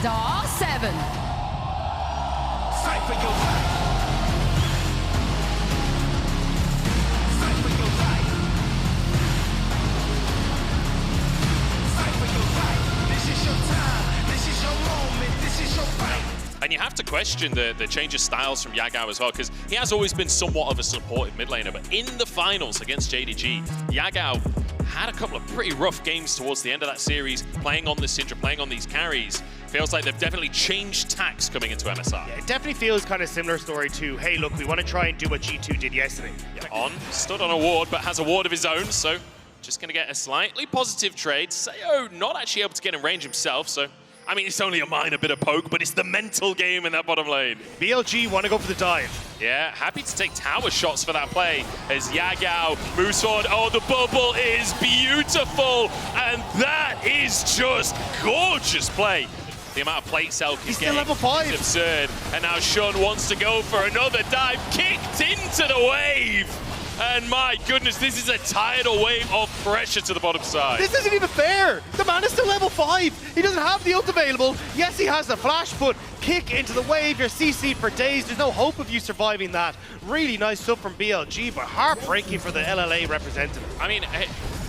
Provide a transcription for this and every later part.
R7. Fight for your life. Fight for your life. Fight for your life. This is your time. This is your moment. This is your fight. And you have to question the change of styles from Yagao as well, because he has always been somewhat of a supportive mid laner, but in the finals against JDG, Yagao had a couple of pretty rough games towards the end of that series, playing on this Syndra, playing on these carries. Feels like they've definitely changed tacks coming into MSI. Yeah, it definitely feels kind of similar story to, hey, look, we want to try and do what G2 did yesterday. Yeah, stood on a ward, but has a ward of his own, so just going to get a slightly positive trade. Sayo not actually able to get in range himself, so I mean, it's only a minor bit of poke, but it's the mental game in that bottom lane. BLG want to go for the dive. Yeah, happy to take tower shots for that play as Yagao moves forward. Oh, the bubble is beautiful, and that is just gorgeous play. The amount of plates Elk is getting level 5. is absurd. And now Shun wants to go for another dive, kicked into the wave. And my goodness, this is a tidal wave of pressure to the bottom side. This isn't even fair. The man is still level 5. He doesn't have the ult available. Yes, he has the flash, but kick into the wave. You're CC'd for days. There's no hope of you surviving that. Really nice sub from BLG, but heartbreaking for the LLA representative. I mean,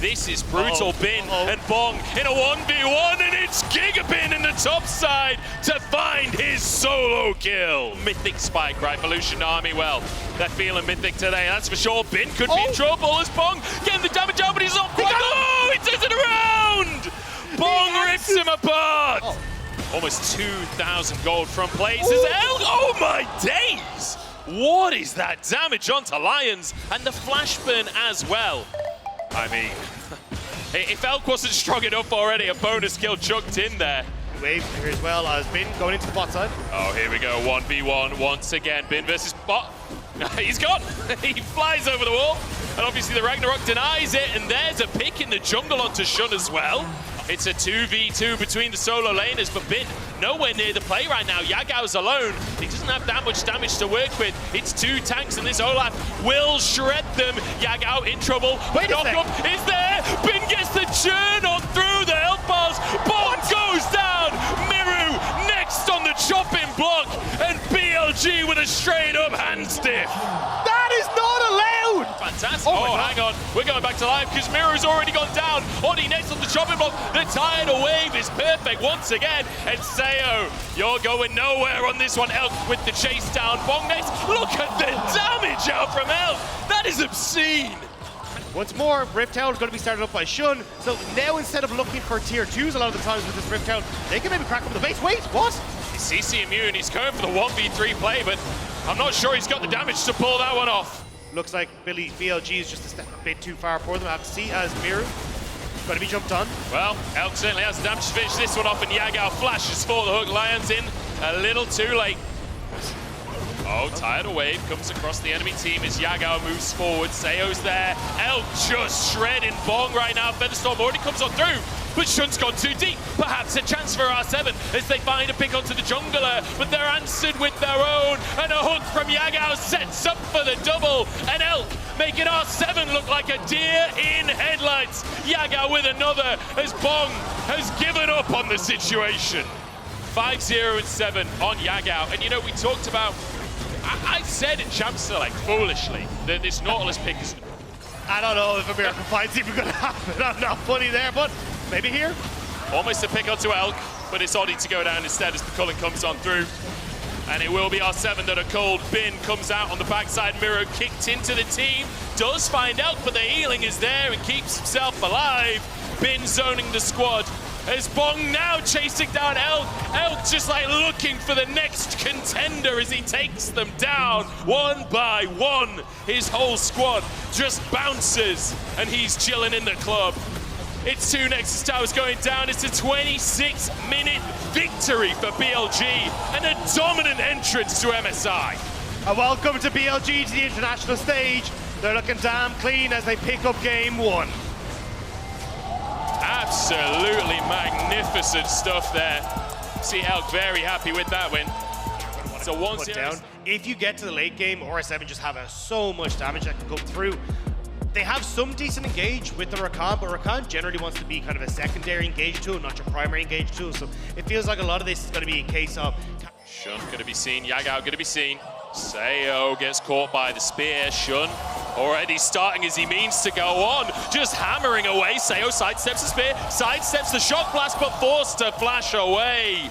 this is brutal. Bin and Bong in a 1v1, and it's Gigabin in the top side to find his solo kill. Mythic spike, right? Evolution Army, well, they're feeling Mythic today, that's for sure. Bin could be in trouble as Bong getting the damage out, but he's not quite. Oh, he turns it around! Bong rips him apart! Almost 2,000 gold from plays as Elk. Oh my days! What is that damage onto Lions? And the flash burn as well. I mean, if Elk wasn't strong enough already, a bonus kill chucked in there. Wave here as well as Bin going into the bot side. Oh, here we go, 1v1 once again. Bin versus bot. He's gone. He flies over the wall. And obviously the Ragnarok denies it. And there's a pick in the jungle onto Shun as well. It's a 2v2 between the solo laners, but Bin nowhere near the play right now. Yagao's alone. He doesn't have that much damage to work with. It's 2 tanks, and this Olaf will shred them. Yagao in trouble. Wait a sec. Knock-up is there. Bin gets the churn on through the health bars. Bond goes down. Miru next on the chopping block, and BLG with a straight-up hand stiff. That is not allowed! Fantastic. Oh, hang on. We're going back to live because Miru's already gone down. Odi next on the chopping block. The tidal wave is perfect once again. And Sayo, you're going nowhere on this one. Elk with the chase down. Bong next. Look at the damage out from Elk. That is obscene. Once more, Rift Tower is going to be started up by Shun. So now instead of looking for tier 2s a lot of the times with this Rift Tower, they can maybe crack up the base. Wait, what? He's CC immune. He's going for the 1v3 play, but I'm not sure he's got the damage to pull that one off. Looks like BLG is just a step a bit too far for them. I have to see as Miru. Got to be jumped on. Well, Elk certainly has the damage to finish this one off, and Yagao flashes for the hook. Lions in a little too late. Oh, tidal wave comes across the enemy team as Yagao moves forward. Sayo's there. Elk just shredding Bong right now. Featherstorm already comes on through, but Shun's gone too deep. Perhaps a chance for R7 as they find a pick onto the jungler, but they're answered with their own. And a hook from Yagao sets up for the double. And Elk making R7 look like a deer in headlights. Yagao with another as Bong has given up on the situation. 5-0 and 7 on Yagao. And you know, we talked about, I said in Champ Select foolishly that this Nautilus pick is... I don't know if a miracle fight's even going to happen. I'm not funny there, but maybe here. Almost a pick onto Elk, but it's Odi to go down instead as the culling comes on through. And it will be R7 that are called. Bin comes out on the backside. Miro kicked into the team. Does find Elk, but the healing is there and keeps himself alive. Bin zoning the squad. As Bong now chasing down Elk. Elk just like looking for the next contender as he takes them down one by one. His whole squad just bounces and he's chilling in the club. It's 2 Nexus Towers going down. It's a 26-minute victory for BLG and a dominant entrance to MSI. A welcome to BLG to the international stage. They're looking damn clean as they pick up game 1. Absolutely magnificent stuff there. See Elk very happy with that win. So 1-0 down. If you get to the late game, R7 just have so much damage that can come through. They have some decent engage with the Rakan, but Rakan generally wants to be kind of a secondary engage tool, not your primary engage tool. So it feels like a lot of this is going to be a case of... Shun going to be seen, Yagao going to be seen. Sayo gets caught by the spear. Shun already starting as he means to go on, just hammering away. Sayo sidesteps the spear, sidesteps the shock blast, but forced to flash away.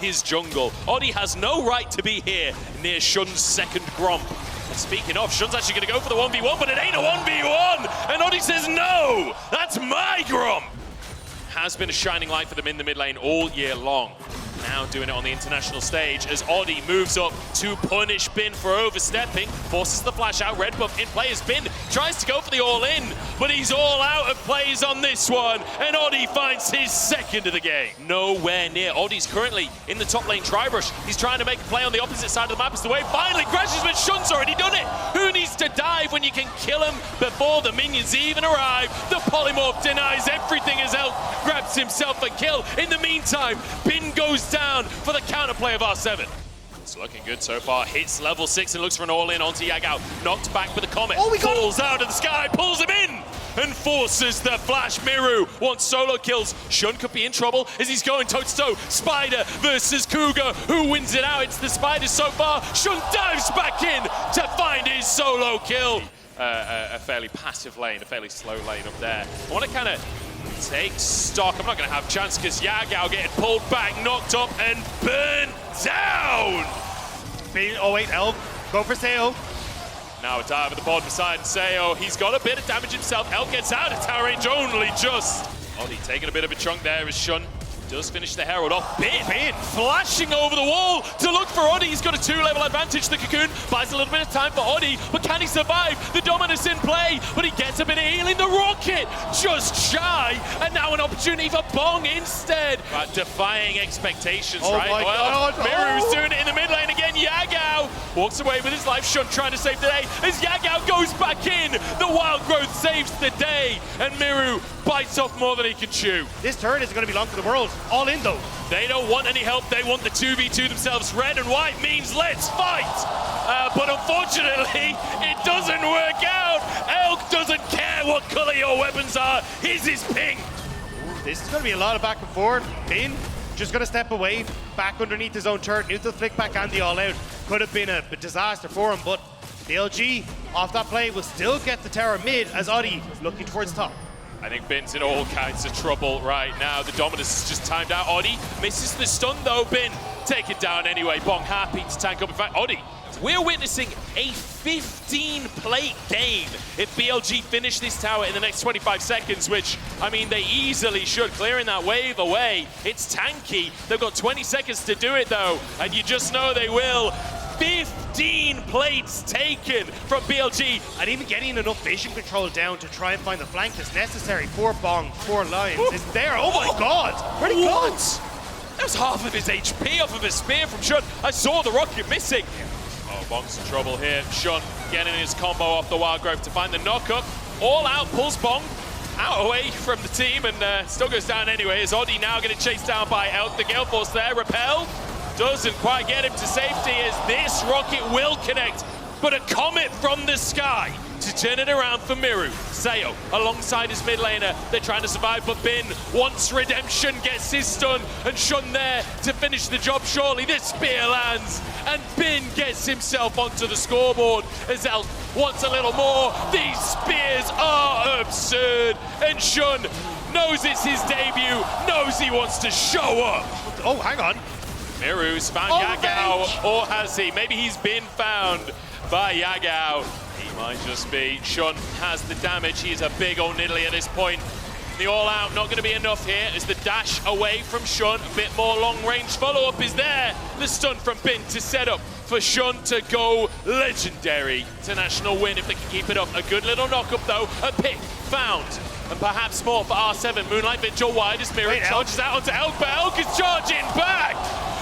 His jungle. Oddie has no right to be here near Shun's second Gromp. And speaking of, Shun's actually going to go for the 1v1, but it ain't a 1v1! And Oddie says, no! That's my Gromp! Has been a shining light for them in the mid lane all year long. Now doing it on the international stage as Oddie moves up to punish Bin for overstepping, forces the flash out, red buff in play as Bin tries to go for the all-in, but he's all out of plays on this one, and Oddie finds his second of the game. Nowhere near. Oddie's currently in the top lane tri-brush. He's trying to make a play on the opposite side of the map as the wave finally crashes, but Shun's already done it. Who needs to dive when you can kill him before the minions even arrive? The polymorph denies everything as Elk grabs himself a kill. In the meantime, Bin goes down for the counterplay of R7. It's looking good so far. Hits level 6 and looks for an all-in onto Yagao. Knocked back with the Comet. Falls out of the sky, pulls him in, and forces the flash. Miru wants solo kills. Shun could be in trouble as he's going toe-to-toe. Spider versus Cougar. Who wins it out? It's the Spider so far. Shun dives back in to find his solo kill. A fairly passive lane, a fairly slow lane up there. I want to kind of take stock. I'm not going to have a chance because Yagao getting pulled back, knocked up, and burned down. Oh wait, Elk, go for Sayo. Now a dive at the bottom side, Sayo, he's got a bit of damage himself. Elk gets out of tower range only just. Oddie taking a bit of a chunk there as Shun does finish the Herald off. Bin flashing over the wall to look for Oddie. He's got a 2-level advantage. The Cocoon buys a little bit of time for Oddie, but can he survive? The Dominus in play, but he gets a bit of healing. The Rocket just shy, and now an opportunity for Bong instead. But defying expectations, right? My God. Miru's doing it in the mid lane again. Yagao walks away with his life. Shun trying to save the day as Yagao goes back in. The Wild Growth saves the day, and Miru bites off more than he can chew. This turn is going to be long for the world. All in though. They don't want any help. They want the 2v2 themselves. Red and white means let's fight. But unfortunately, it doesn't work out. Elk doesn't care what color your weapons are. His is pink. This is going to be a lot of back and forth. Bin just going to step away, back underneath his own turret, neutral flick back and the all out. Could have been a disaster for him, but the LG off that play will still get the tower mid as Oddie looking towards top. I think Bin's in all kinds of trouble right now. The Dominus is just timed out. Oddie misses the stun though. Bin take it down anyway. Bong happy to tank up. In fact, Oddie, we're witnessing a 15-plate game if BLG finish this tower in the next 25 seconds, which, I mean, they easily should. Clearing that wave away, it's tanky. They've got 20 seconds to do it though, and you just know they will. 15 plates taken from BLG. And even getting enough vision control down to try and find the flank that's necessary for Bong, for Lions, is there. Oh my God, where'd he go? That was half of his HP off of his spear from Shun. I saw the rocket missing. Oh, Bong's in trouble here. Shun getting his combo off the Wild Growth to find the knock-up. All out, pulls Bong out away from the team and still goes down anyway. Is Oddie now getting chased down by Elk? The Gale Force there, repel. Doesn't quite get him to safety as this rocket will connect, but a comet from the sky to turn it around for Miru. Sayo alongside his mid laner, they're trying to survive, but Bin wants redemption, gets his stun, and Shun there to finish the job surely. This spear lands, and Bin gets himself onto the scoreboard as Elk wants a little more. These spears are absurd, and Shun knows it's his debut, knows he wants to show up. Oh, hang on. Miru's found Yagao, or has he? Maybe he's been found by Yagao. He might just be. Shun has the damage. He is a big old niddly at this point. The all-out not going to be enough here as the dash away from Shun. A bit more long-range follow-up is there. The stun from Bin to set up for Shun to go legendary. International win if they can keep it up. A good little knock-up though. A pick found. And perhaps more for R7. Moonlight Vigil wide as Mirror charges out onto Elk, but Elk is charging back!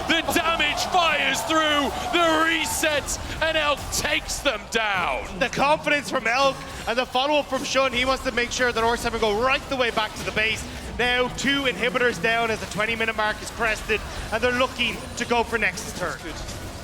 The damage fires through the reset, and Elk takes them down. The confidence from Elk and the follow-up from Shun. He wants to make sure that R7 go right the way back to the base. Now 2 inhibitors down as the 20-minute mark is crested, and they're looking to go for Nexus turn.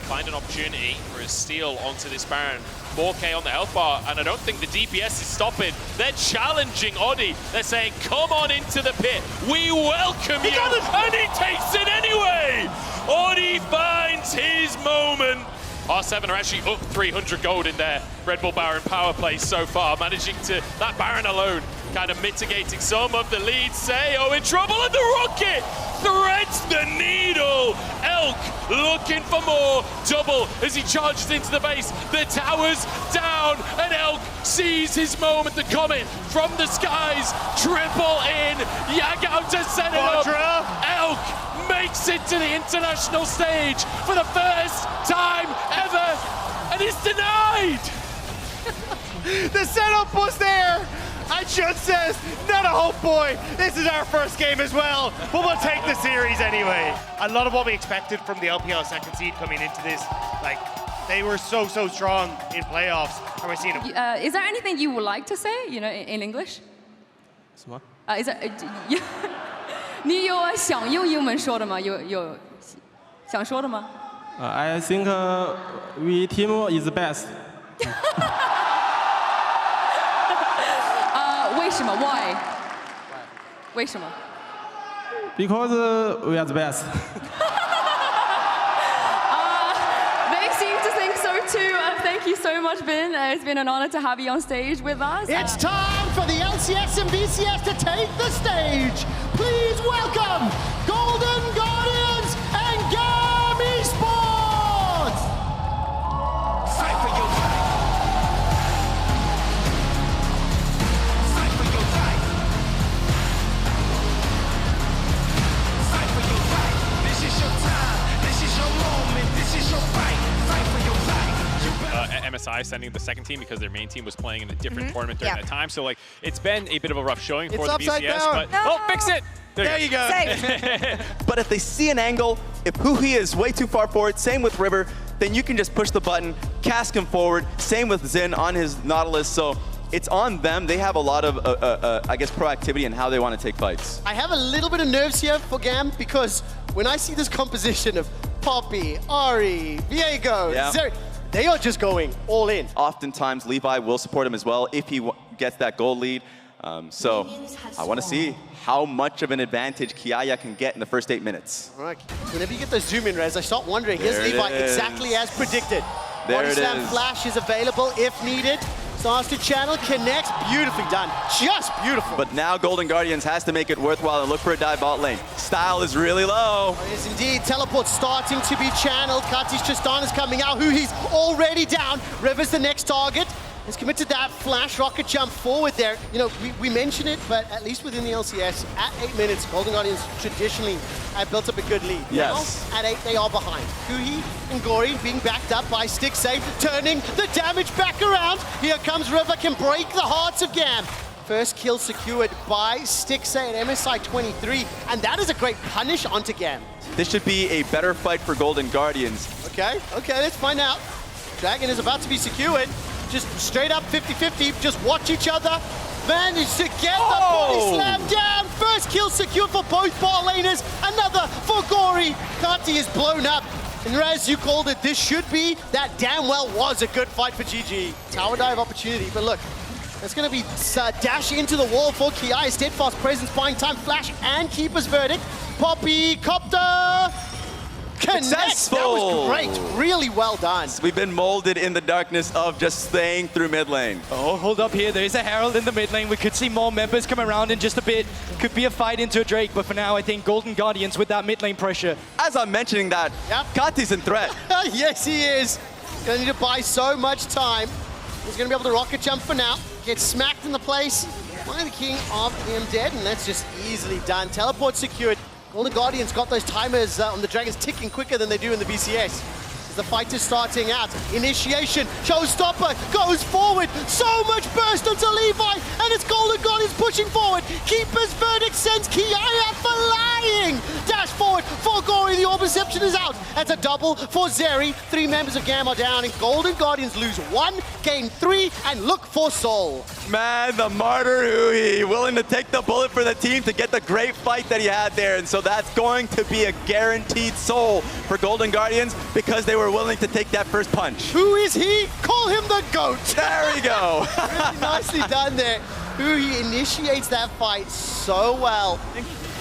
find an opportunity for a steal onto this Baron. 4K on the health bar, and I don't think the DPS is stopping. They're challenging Oddie. They're saying, come on into the pit. We welcome you. And he takes it anyway. Oddie finds his moment. R7 are actually up 300 gold in their Red Bull Baron power play so far, managing to, that Baron alone, kind of mitigating some of the lead. Sayo in trouble, and the rocket threads the needle. Elk looking for more. Double as he charges into the base. The tower's down, and Elk sees his moment to come in from the skies. Triple in. Yagao to set it up. Elk makes it to the international stage for the first time ever, and is denied. The setup was there. And Shun says, not a hope, boy. This is our first game as well, but we'll take the series anyway. A lot of what we expected from the LPL second seed coming into this, like, they were so strong in playoffs, and we're seeing it. Is there anything you would like to say, you know, in English? 什么？ Is there, 你有想用英文说的吗？有想说的吗？ I think we team is the best. 为什么 ？Why？ 为什么 Because we are the best. They seem to think so too. Thank you so much, Ben. It's been an honor to have you on stage with us. It's time for the LCS and BCS to take the stage. Please welcome Golden Guardians and LoL Esports. Fight for your right. Fight for your right. Fight for your right. This is your time. This is your moment. This is your fight. Fight for your right. MSI sending the second team because their main team was playing in a different tournament during that time. So, like, it's been a bit of a rough showing for the BCS. But oh, fix it! There you go. But if they see an angle, if Huhi is way too far forward, same with River, then you can just push the button, cast him forward. Same with Xin on his Nautilus. So it's on them. They have a lot of, I guess, proactivity in how they want to take fights. I have a little bit of nerves here for Gam because when I see this composition of Poppy, Ari, Viego, Zeri, they are just going all in. Oftentimes, Levi will support him as well if he gets that gold lead. So I want to see how much of an advantage Kiaya can get in the first 8 minutes. All right, whenever you get the zoom in, Rez, I start wondering, here's Levi exactly as predicted. There Body it slam is. flash is available if needed. Starts to channel, connects, beautifully done. Just beautiful. But now Golden Guardians has to make it worthwhile and look for a dive bot lane. Style is really low. Yes, indeed. Teleport starting to be channeled. Katis Tristan is coming out. He's already down. River's the next target. He's committed that flash rocket jump forward there. You know, we mentioned it, but at least within the LCS, at 8 minutes, Golden Guardians traditionally have built up a good lead. Yes. Now, at 8, they are behind. Kuhi and Gory being backed up by Stixay, turning the damage back around. Here comes River, can break the hearts of Gam. First kill secured by Stixay at MSI 23, and that is a great punish onto Gam. This should be a better fight for Golden Guardians. Okay, let's find out. Dragon is about to be secured. Just straight up 50-50, just watch each other. Managed to get the body slam down. First kill secured for both bot laners. Another for Gory. Kati is blown up. And Raz, you called it. This should be, that damn well was a good fight for GG. Tower dive opportunity, but look. That's going to be dash into the wall for Kiai. Steadfast presence, buying time, flash, and Keeper's verdict. Poppy, Copter. Successful. That was great. Really well done. We've been molded in the darkness of just staying through mid lane. Oh, hold up here. There is a Herald in the mid lane. We could see more members come around in just a bit. Could be a fight into a Drake, but for now, I think Golden Guardians with that mid lane pressure. As I'm mentioning that, Kati's in threat. Yes, he is. Gonna need to buy so much time. He's gonna be able to rocket jump for now. Get smacked in the place by the King of the Undead, and that's just easily done. Teleport secured. Golden Guardians got those timers on the Dragons ticking quicker than they do in the BCS. As the fight is starting out. Initiation, Showstopper goes forward. So much burst onto Levi, and it's Golden Guardians pushing forward. Keeper's verdict sends Kiaya flying. Dash forward for Gory. The Orb Reception is out. That's a double for Zeri. 3 members of GAM are down, and Golden Guardians lose 1, gain 3, and look for Soul. Man, the martyr Huhi, willing to take the bullet for the team to get the great fight that he had there. And so that's going to be a guaranteed soul for Golden Guardians because they were willing to take that first punch. Who is he? Call him the GOAT. There we go. Really nicely done there. Huhi initiates that fight so well.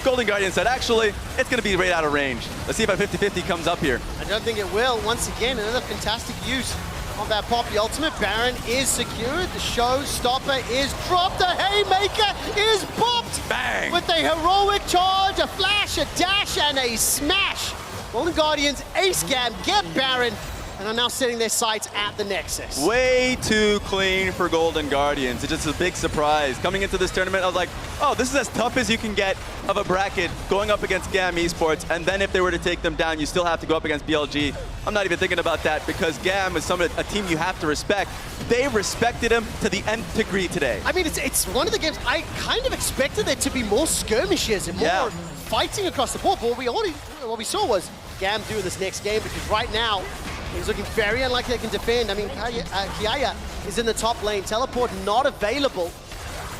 Golden Guardian said, actually, it's going to be right out of range. Let's see if a 50-50 comes up here. I don't think it will. Once again, another fantastic use of that Poppy ultimate. Baron is secured. The showstopper is dropped. The haymaker is popped. Bang! With a heroic charge, a flash, a dash, and a smash. Golden Guardians ace GAM, get Baron, and are now setting their sights at the Nexus. Way too clean for Golden Guardians. It's just a big surprise. Coming into this tournament, I was like, oh, this is as tough as you can get of a bracket going up against GAM Esports. And then if they were to take them down, you still have to go up against BLG. I'm not even thinking about that because GAM is a team you have to respect. They respected him to the nth degree today. I mean, it's one of the games I kind of expected there to be more skirmishes and more fighting across the board. But what we saw was GAM doing this next game because right now, he's looking very unlikely they can defend. I mean, Kiaya is in the top lane. Teleport not available.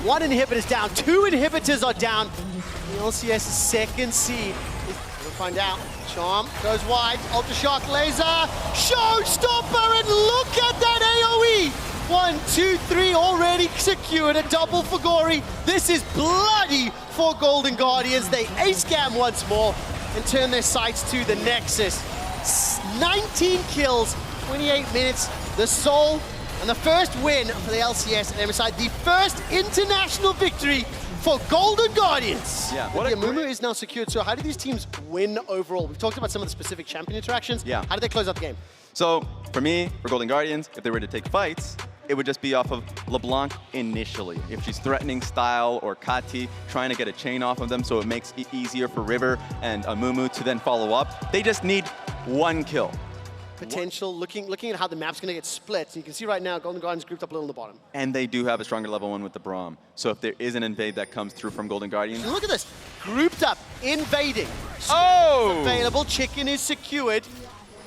1 inhibitor's down. 2 inhibitors are down. The LCS's second seed. We'll find out. Charm goes wide. Ultra Shock Laser. Showstopper, and look at that AoE. 1, 2, 3 already secured. A double for Gory. This is bloody for Golden Guardians. They ace GAM once more and turn their sights to the Nexus. 19 kills, 28 minutes, the Soul, and the first win for the LCS and MSI, the first international victory for Golden Guardians. Yeah, what Amumu is now secured. So how do these teams win overall? We've talked about some of the specific champion interactions. Yeah. How did they close out the game? So for me, for Golden Guardians, if they were to take fights, it would just be off of LeBlanc initially. If she's threatening Style or Kati, trying to get a chain off of them so it makes it easier for River and Amumu to then follow up. They just need 1 kill. Potential, looking at how the map's going to get split. So you can see right now, Golden Guardians grouped up a little on the bottom. And they do have a stronger level 1 with the Braum. So if there is an invade that comes through from Golden Guardians. And look at this, grouped up, invading. Oh! Available, Chicken is secured.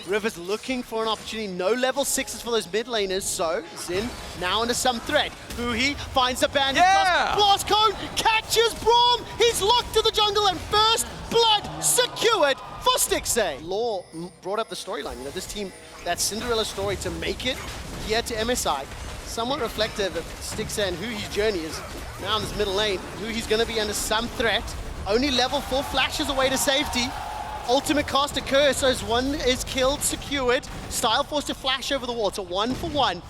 River's looking for an opportunity. No level 6s for those mid laners, so Xin now under some threat. Huhi finds the bandit. Yeah! Blast Cone catches Braum. He's locked to the jungle, and first blood secured for Stixxay. Law brought up the storyline. You know, this team, that Cinderella story to make it here to MSI, somewhat reflective of Stixxay and Huhi's journey is now in this middle lane. Huhi's going to be under some threat. Only level 4 flashes away to safety. Ultimate cost occurs, so as 1 is killed, secured. Style forced to flash over the wall. It's a 1-for-1.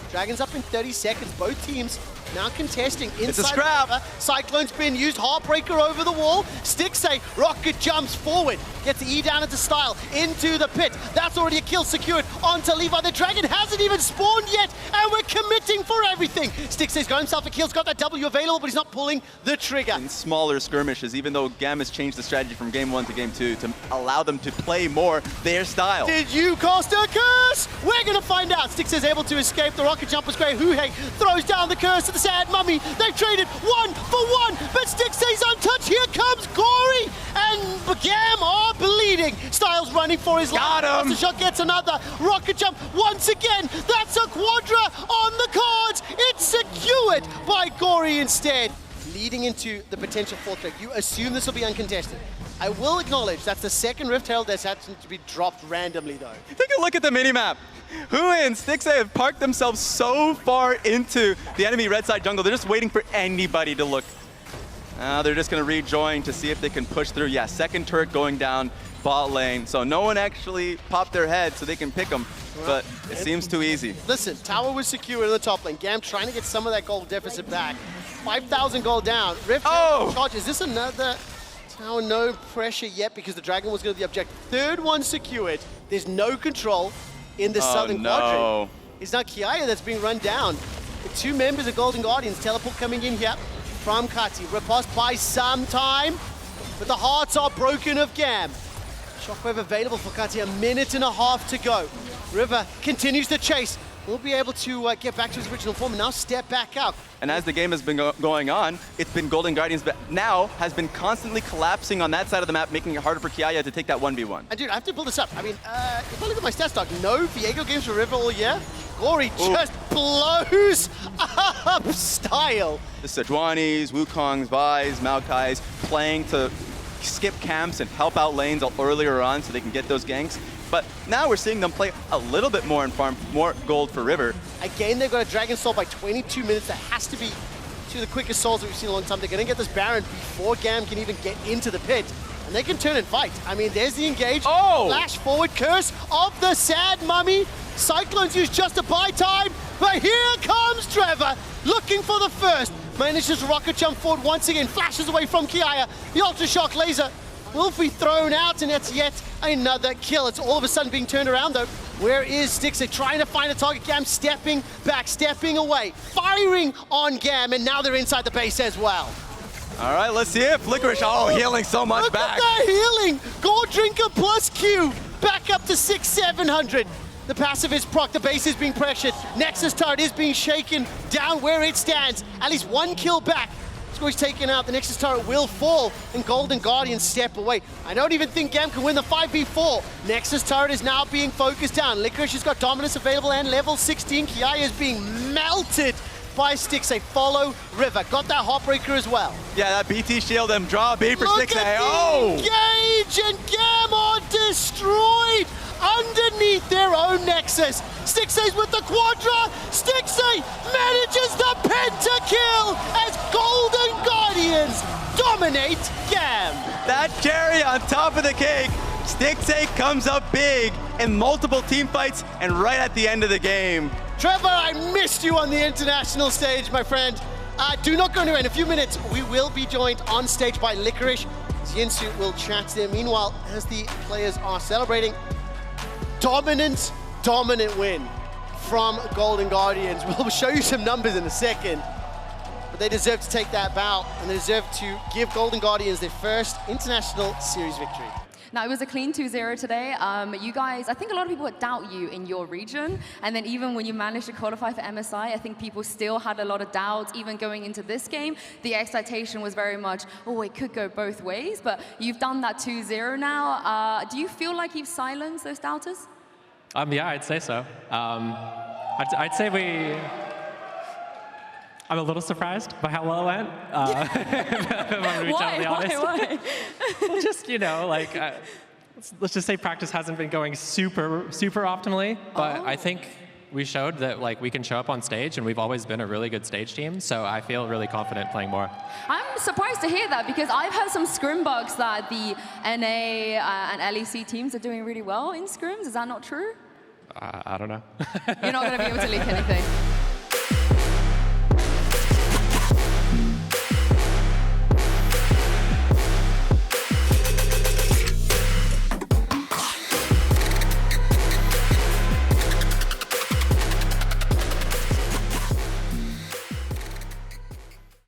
Dragons up in 30 seconds. Both teams now contesting inside. It's a scrap. The river. Cyclone's been used. Heartbreaker over the wall. Stixxay, Rocket jumps forward. Gets the E down into Style. Into the pit. That's already a kill secured. Onto Levi. The dragon hasn't even spawned yet. And we're committing for everything. Stixxay's got himself a kill. He's got that W available, but he's not pulling the trigger. In smaller skirmishes, even though GAM has changed the strategy from game 1 to game 2 to allow them to play more their style. Did you cost a curse? We're going to find out. Stixxay's able to escape. The rocket jump was great. Huhe throws down the curse to the sad mummy. They've traded 1 for 1, but Stixxay's untouched. Here comes Gory, and GAM are bleeding. Styles running for his life. Got him. The shot gets another. Rocket jump once again. That's a quadra on the cards. It's secured by Gory instead. Leading into the potential 4th leg, you assume this will be uncontested. I will acknowledge that's the second Rift Herald that's had to be dropped randomly, though. Take a look at the minimap. Huhi and Stixxay have parked themselves so far into the enemy red side jungle. They're just waiting for anybody to look. They're just going to rejoin to see if they can push through. Yeah, second turret going down bot lane. So no one actually popped their head so they can pick them. But it seems too easy. Listen, tower was secure in the top lane. GAM trying to get some of that gold deficit back. 5,000 gold down. Rift charge. Is this another tower? No pressure yet because the dragon was going to be the objective. Third one secured. There's no control in the southern quadrant. It's now Kiaya that's being run down. The 2 members of Golden Guardians. Teleport coming in here from Kati. Riposte by some time, but the hearts are broken of GAM. Shockwave available for Kati. 1.5 minutes to go. River continues to chase. will be able to get back to his original form and now step back up. And as the game has been going on, it's been Golden Guardians, but now has been constantly collapsing on that side of the map, making it harder for Kiaya to take that 1v1. And dude, I have to build this up. I mean, if I look at my stats doc, no Viego games for River all year. Gory just blows up style. The Sejuani's, Wukong's, Vi's, Maokai's playing to skip camps and help out lanes earlier on so they can get those ganks. But now we're seeing them play a little bit more and farm more gold for River. Again, they've got a Dragon Soul by 22 minutes. That has to be two of the quickest souls that we've seen in a long time. They're going to get this Baron before Gam can even get into the pit. And they can turn and fight. I mean, there's the engage. Oh! Flash forward, Curse of the Sad Mummy. Cyclones use just to buy time. But here comes Trevor, looking for the first. Manages to rocket jump forward once again. Flashes away from Kiaya. The Ultra Shock Laser will be thrown out, and it's yet another kill. It's all of a sudden being turned around, though. Where is Styx? They're trying to find a target. Gam stepping back, stepping away, firing on Gam, and now they're inside the base as well. All right, let's see if Licorice, healing so much Look back. at that healing! Gold Drinker plus Q, back up to 6,700. The passive is proc, the base is being pressured. Nexus turret is being shaken down where it stands. At least one kill back. Squeeze taken out, the Nexus turret will fall, and Golden Guardians step away. I don't even think Gam can win the 5v4. Nexus turret is now being focused down. Licorice has got dominance available and level 16. Kiaya is being melted by Styx. They follow River. Got that Heartbreaker as well. Yeah, that BT shield them. Draw a B for Look Styx. at the Oh! engage, and Gam are destroyed underneath their own Nexus. Stixxay with the Quadra. Stixxay manages the pentakill as Golden Guardians dominate Gam. That cherry on top of the cake. Stixxay comes up big in multiple team fights and right at the end of the game. Trevor, I missed you on the international stage, my friend. Do not go anywhere. In a few minutes, we will be joined on stage by Licorice. Yinsu will chat to them. Meanwhile, as the players are celebrating, dominant win from Golden Guardians. We'll show you some numbers in a second, but they deserve to take that bow, and they deserve to give Golden Guardians their first international series victory. Now, it was a clean 2-0 today. You guys, I think a lot of people would doubt you in your region. And then even when you managed to qualify for MSI, I think people still had a lot of doubts. Even going into this game, the expectation was very much, oh, it could go both ways. But you've done that 2-0 now. Do you feel like you've silenced those doubters? Yeah, I'd say so. I'd say I'm a little surprised by how well it went. If I'm gonna be totally honest. Why? Just, like, let's just say practice hasn't been going super optimally, but I think we showed that we can show up on stage, and we've always been a really good stage team, so I feel really confident playing more. I'm surprised to hear that, because I've heard some scrim bugs that the NA and LEC teams are doing really well in scrims. Is that not true? I don't know. You're not going to be able to leak anything.